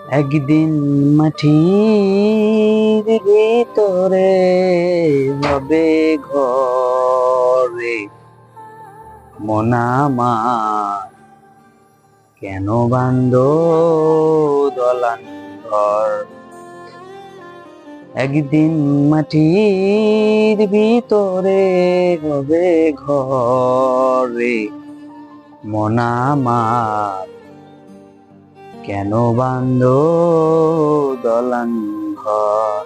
একদিন মাটির ভিতরে হবে ঘরে মন আমার, কেন বান্ধ দলান ঘর। একদিন মাটির ভিতরে হবে ঘরে মন আমার, কেন বান্ধ দলান ঘর।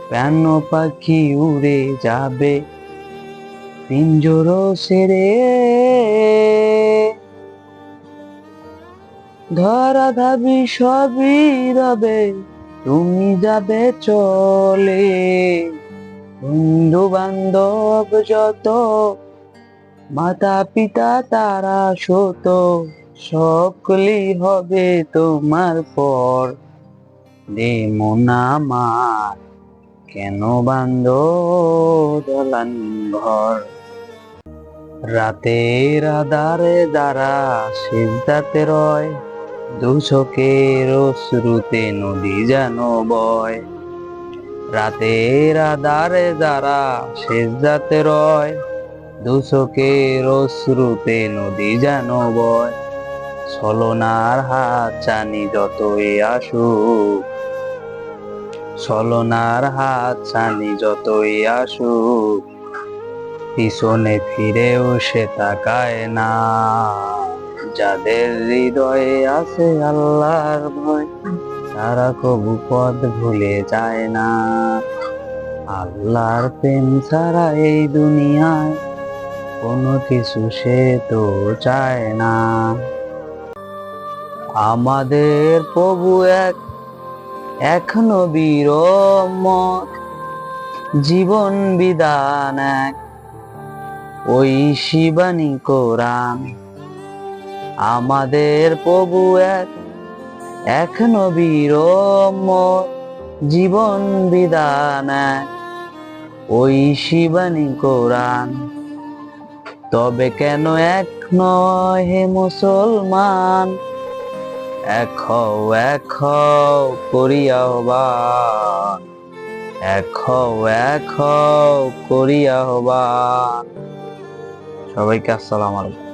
প্রাণ পাখি উড়ে যাবে পিঞ্জর ছেড়ে, ধরা ধাবি সবই রবে তুমি যাবে চলে। বন্ধু বান্ধব যত, মাতা পিতা তারা শত, সকলেই হবে তোমার পর। দে মন আমার, কেন বান্ধ দলান ঘর। রাতের আধারে যারা সিজদাতে রয়, দু চোখের অশ্রুতে নদী যেন বয়। রাতের আধারে যারা সিজদাতে রয়, দু চোখের অশ্রুতে নদী যেন বয়। ছলনার হাত ছানি যতই আসুক, ছলনার হাত ছানি যতই আসুক, পিছনে ফিরেও সে তাকায় না। যাদের হৃদয়ে আছে আল্লাহর ভয়, তারা কবু পথ ভুলে যায় না। আল্লাহর প্রেম ছাড়া এই দুনিয়ায় কোনো কিছু সে তো চায় না। আমাদের প্রভু এক নবীর উম্মত, জীবন বিধান এক, ওই শিবানী কোরআন। আমাদের প্রভু এক নবীর উম্মত, জীবন বিধান এক, ওই শিবানী কোরআন। তবে কেন এক নয় হে মুসলমান, এক হও করিয়া আহ্বান, এক হও করিয়া আহ্বান। সবাইকে আসসালামু আলাইকুম।